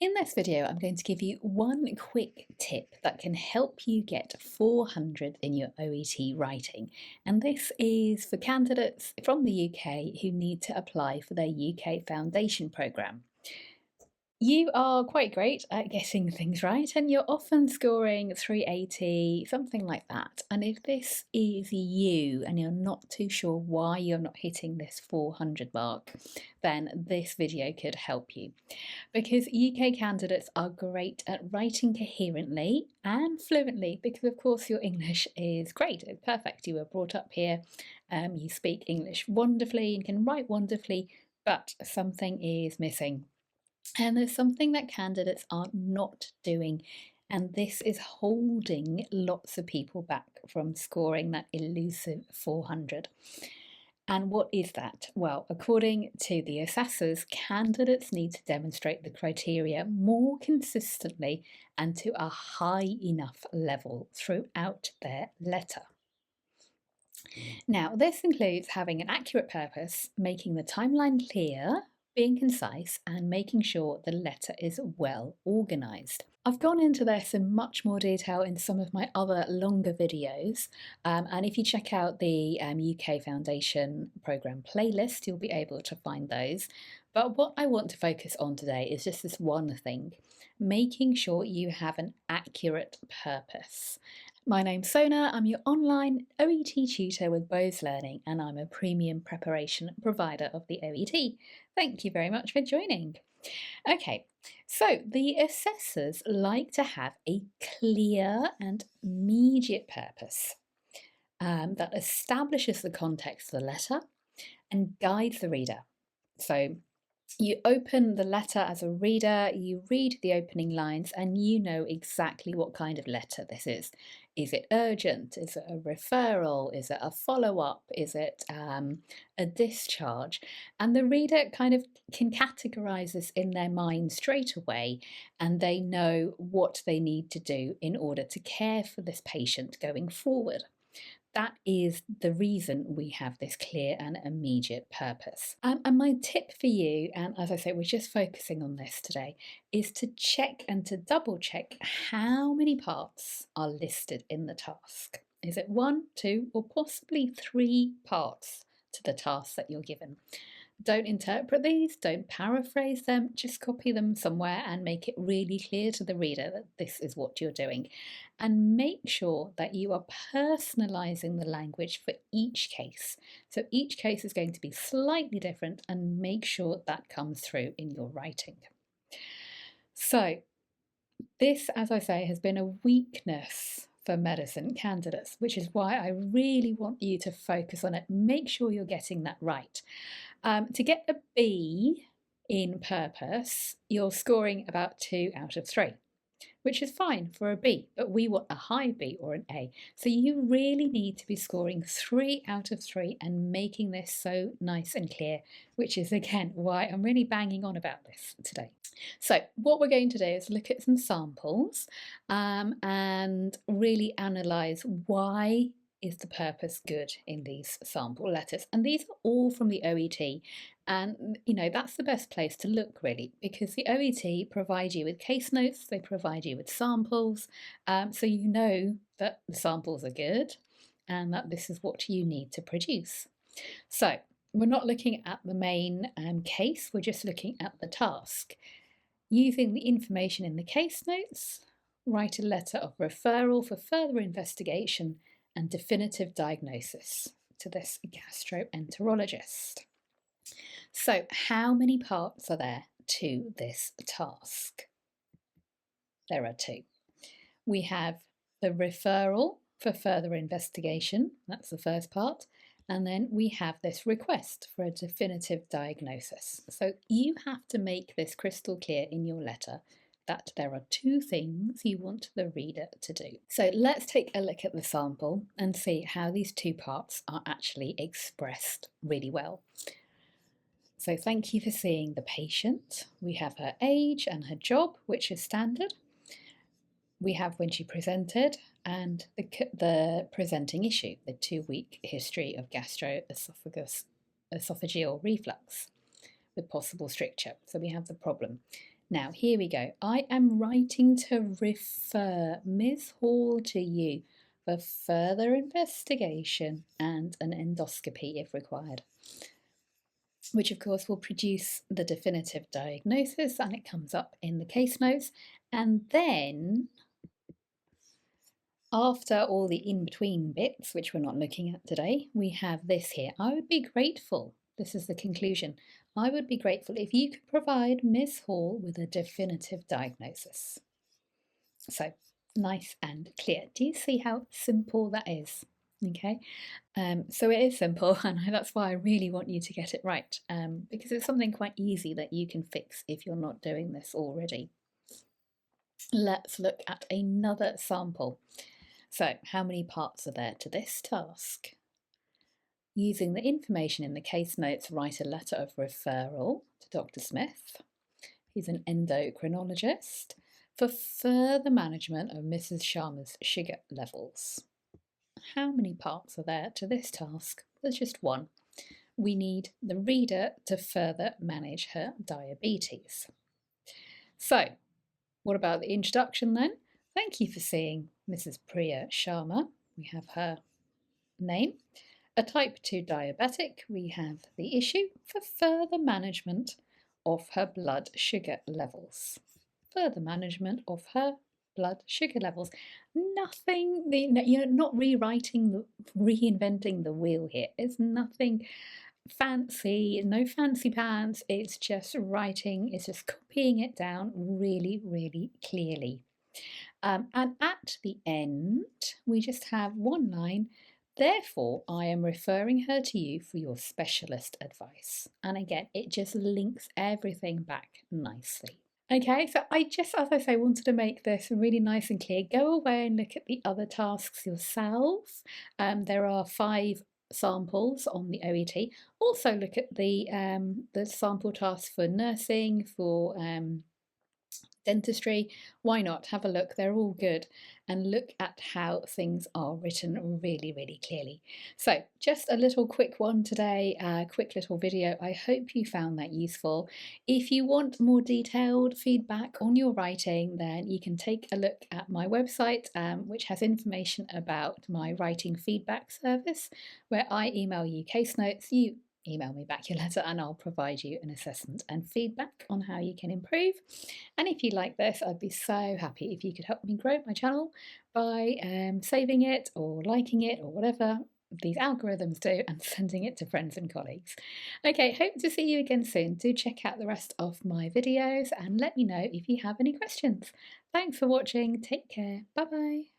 In this video, I'm going to give you one quick tip that can help you get 400 in your OET writing. And this is for candidates from the UK who need to apply for their UK Foundation programme. You are quite great at getting things right, and you're often scoring 380, something like that. And if this is you and you're not too sure why you're not hitting this 400 mark, then this video could help you. Because UK candidates are great at writing coherently and fluently, because of course your English is great, it's perfect. You were brought up here, you speak English wonderfully and can write wonderfully, but something is missing. And there's something that candidates are not doing, and this is holding lots of people back from scoring that elusive 400. And what is that? Well, according to the assessors, candidates need to demonstrate the criteria more consistently and to a high enough level throughout their letter. Now, this includes having an accurate purpose, making the timeline clear, being concise, and making sure the letter is well organised. I've gone into this in much more detail in some of my other longer videos, and if you check out the UK Foundation programme playlist, you'll be able to find those. But what I want to focus on today is just this one thing, making sure you have an accurate purpose. My name's Sona, I'm your online OET tutor with Bose Learning, and I'm a premium preparation provider of the OET. Thank you very much for joining. Okay, so the assessors like to have a clear and immediate purpose that establishes the context of the letter and guides the reader. So you open the letter as a reader, you read the opening lines, and you know exactly what kind of letter this is. Is it urgent? Is it a referral? Is it a follow-up? Is it a discharge? And the reader kind of can categorise this in their mind straight away, and they know what they need to do in order to care for this patient going forward. That is the reason we have this clear and immediate purpose. And my tip for you, and as I say, we're just focusing on this today, is to check and to double check how many parts are listed in the task. Is it 1, 2, or possibly 3 parts to the task that you're given? Don't interpret these, don't paraphrase them, just copy them somewhere and make it really clear to the reader that this is what you're doing. And make sure that you are personalising the language for each case. So each case is going to be slightly different, and make sure that comes through in your writing. So this, as I say, has been a weakness for medicine candidates, which is why I really want you to focus on it. Make sure you're getting that right. To get a B in purpose, you're scoring about 2 out of 3, which is fine for a B, but we want a high B or an A. So you really need to be scoring 3 out of 3 and making this so nice and clear, which is again why I'm really banging on about this today. So what we're going to do is look at some samples and really analyse why is the purpose good in these sample letters. And these are all from the OET. And, you know, that's the best place to look, really, because the OET provide you with case notes, they provide you with samples, so you know that the samples are good and that this is what you need to produce. So we're not looking at the main case, we're just looking at the task. Using the information in the case notes, write a letter of referral for further investigation and definitive diagnosis to this gastroenterologist. So, how many parts are there to this task? There are 2. We have the referral for further investigation, that's the first part, and then we have this request for a definitive diagnosis. So you have to make this crystal clear in your letter that there are 2 things you want the reader to do. So let's take a look at the sample and see how these 2 parts are actually expressed really well. So thank you for seeing the patient. We have her age and her job, which is standard. We have when she presented and the presenting issue, the 2-week history of esophageal reflux with possible stricture. So we have the problem. Now, here we go. I am writing to refer Ms. Hall to you for further investigation and an endoscopy if required, which of course will produce the definitive diagnosis, and it comes up in the case notes. And then, after all the in-between bits, which we're not looking at today, we have this here. I would be grateful, this is the conclusion, I would be grateful if you could provide Miss Hall with a definitive diagnosis. So, nice and clear. Do you see how simple that is? Okay, so it is simple, and that's why I really want you to get it right, because it's something quite easy that you can fix if you're not doing this already. Let's look at another sample. So, how many parts are there to this task? Using the information in the case notes, write a letter of referral to Dr. Smith. He's an endocrinologist for further management of Mrs. Sharma's sugar levels. How many parts are there to this task? There's just one. We need the reader to further manage her diabetes. So, what about the introduction then? Thank you for seeing Mrs. Priya Sharma. We have her name. A type 2 diabetic, we have the issue for further management of her blood sugar levels. Further management of her blood sugar levels. Nothing, you're not reinventing the wheel here. It's nothing fancy, no fancy pants. It's just writing, it's just copying it down really, really clearly. And at the end, we just have one line. Therefore, I am referring her to you for your specialist advice. And again, it just links everything back nicely. Okay, so I just, as I say, wanted to make this really nice and clear. Go away and look at the other tasks yourself. There are 5 samples on the OET. Also look at the sample tasks for nursing, for dentistry. Why not? Have a look, they're all good, and look at how things are written really, really clearly. So just a little quick one today, a quick little video. I hope you found that useful. If you want more detailed feedback on your writing, then you can take a look at my website, which has information about my writing feedback service, where I email you case notes, you email me back your letter, and I'll provide you an assessment and feedback on how you can improve. And if you like this, I'd be so happy if you could help me grow my channel by saving it or liking it or whatever these algorithms do and sending it to friends and colleagues. Okay, hope to see you again soon. Do check out the rest of my videos and let me know if you have any questions. Thanks for watching. Take care. Bye bye.